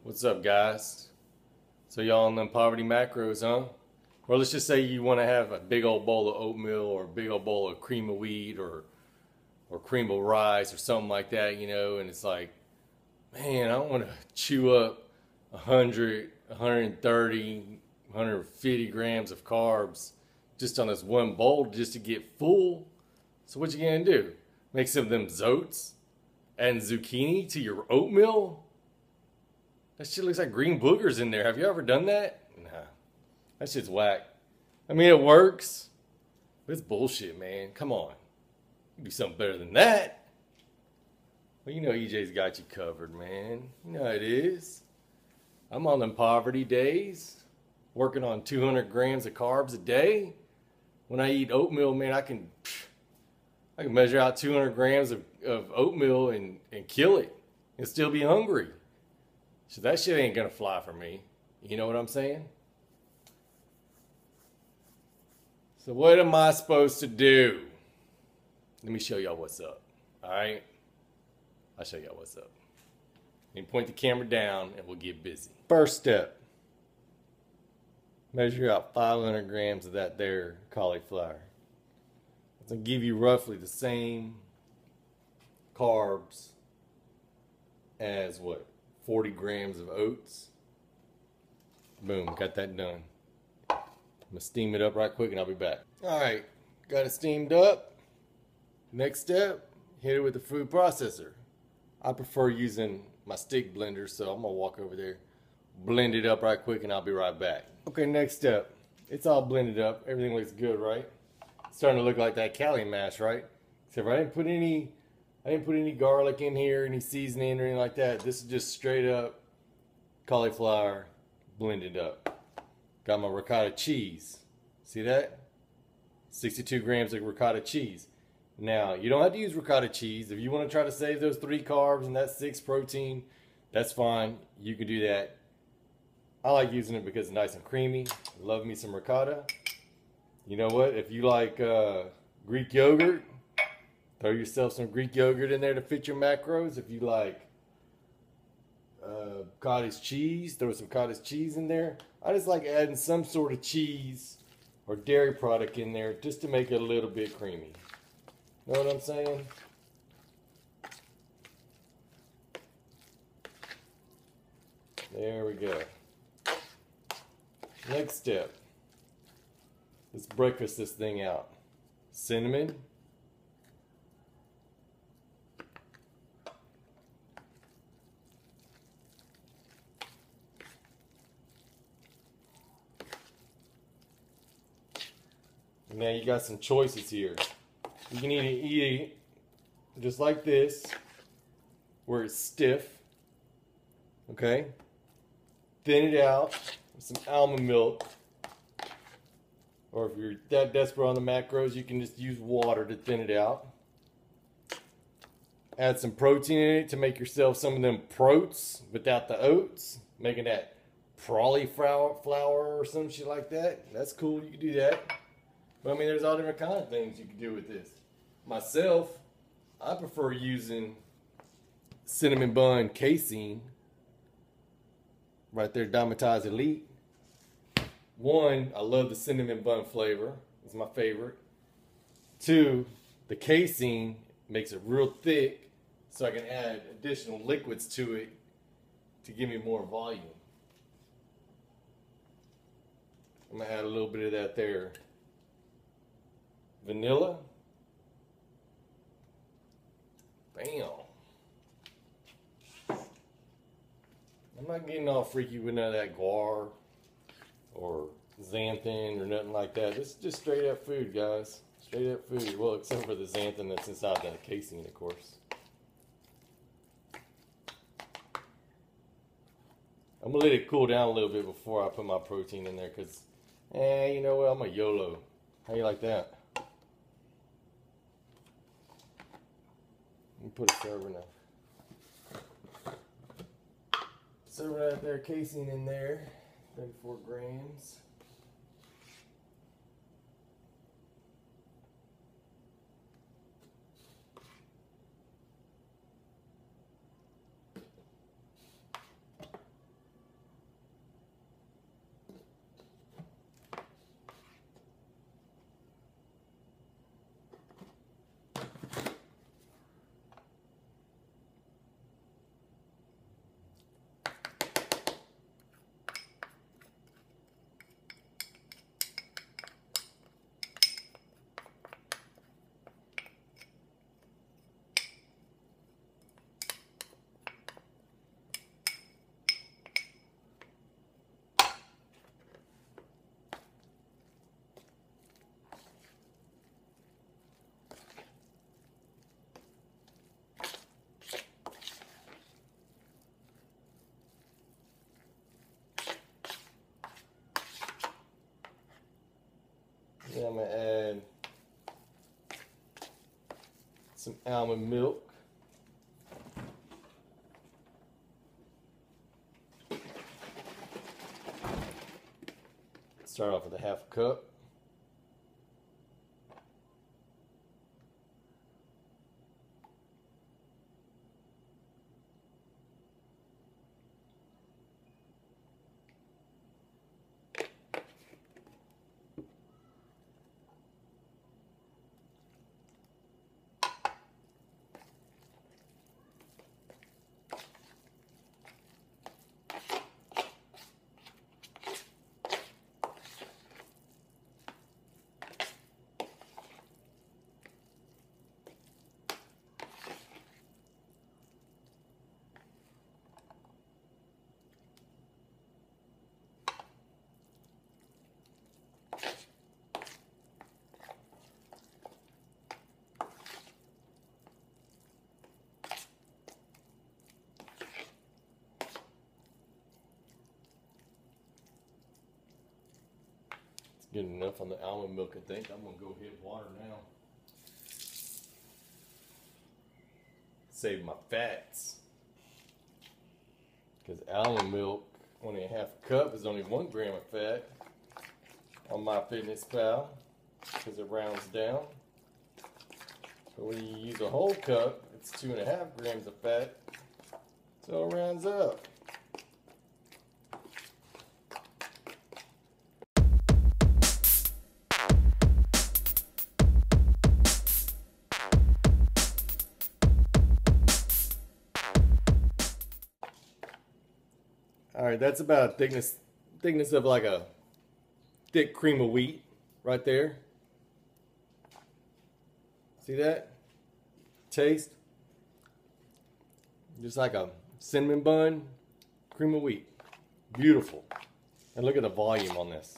What's up, guys? So y'all on them poverty macros, huh? Or let's just say you want to have a big old bowl of oatmeal or a big old bowl of cream of wheat or cream of rice or something like that, you know, and it's like, man, I don't want to chew up 100, 130, 150 grams of carbs just on this one bowl just to get full. So what you gonna do? Make some of them zoats and zucchini to your oatmeal? That shit looks like green boogers in there. Have you ever done that? Nah. That shit's whack. I mean, it works, but it's bullshit, man. Come on. You can do something better than that. Well, you know EJ's got you covered, man. You know how it is. I'm on them poverty days, working on 200 grams of carbs a day. When I eat oatmeal, man, I can measure out 200 grams of oatmeal and kill it and still be hungry. So that shit ain't gonna fly for me. You know what I'm saying? So what am I supposed to do? Let me show y'all what's up. Alright? I'll show y'all what's up. You point the camera down and we'll get busy. First step. Measure out 500 grams of that there cauliflower. It's gonna give you roughly the same carbs as what? 40 grams of oats. Boom, got that done. I'm gonna steam it up right quick and I'll be back. Alright, got it steamed up. Next step, hit it with the food processor. I prefer using my stick blender, so I'm gonna walk over there, blend it up right quick and I'll be right back. Okay, next step. It's all blended up. Everything looks good, right? It's starting to look like that cauli-mash, right? Except I didn't put any garlic in here, any seasoning or anything like that. This is just straight up cauliflower blended up. Got my ricotta cheese. See that? 62 grams of ricotta cheese. Now, you don't have to use ricotta cheese. If you want to try to save those 3 carbs and that 6 protein, that's fine. You can do that. I like using it because it's nice and creamy. Love me some ricotta. You know what? If you like Greek yogurt, throw yourself some Greek yogurt in there to fit your macros. If you like cottage cheese, throw some cottage cheese in there. I just like adding some sort of cheese or dairy product in there just to make it a little bit creamy. Know what I'm saying? There we go. Next step. Let's breakfast this thing out. Cinnamon. Now you got some choices here. You can either eat it just like this, where it's stiff, okay? Thin it out with some almond milk. Or if you're that desperate on the macros, you can just use water to thin it out. Add some protein in it to make yourself some of them proats without the oats, making that cauliflower flour or some shit like that. That's cool, you can do that. But I mean, there's all different kinds of things you can do with this. Myself, I prefer using cinnamon bun casein. Right there, Dymatize Elite. One, I love the cinnamon bun flavor. It's my favorite. 2, the casein makes it real thick so I can add additional liquids to it to give me more volume. I'm going to add a little bit of that there. Vanilla. Bam. I'm not getting all freaky with none of that guar or xanthan or nothing like that. This is just straight up food, guys. Straight up food. Well, except for the xanthan that's inside that casing, of course. I'm going to let it cool down a little bit before I put my protein in there because, you know what? I'm a YOLO. How you like that? Put a server now. Server out there, casing in there, 34 grams. Then I'm going to add some almond milk. Start off with a half a cup. Good enough on the almond milk, I think. I'm gonna go hit water now. Save my fats. Because almond milk, only a half a cup, is only 1 gram of fat on MyFitnessPal, because it rounds down. But when you use a whole cup, it's 2.5 grams of fat, so it rounds up. All right, that's about thickness of like a thick cream of wheat right there. See that? Taste. Just like a cinnamon bun, cream of wheat. Beautiful. And look at the volume on this.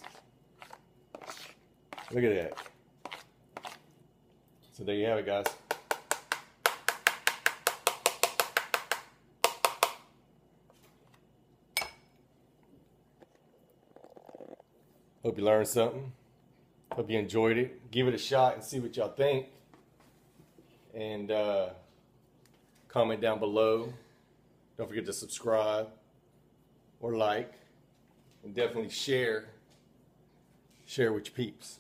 Look at that. So there you have it, guys. Hope you learned something. Hope you enjoyed it. Give it a shot and see what y'all think. And comment down below. Don't forget to subscribe or like. And definitely share with your peeps.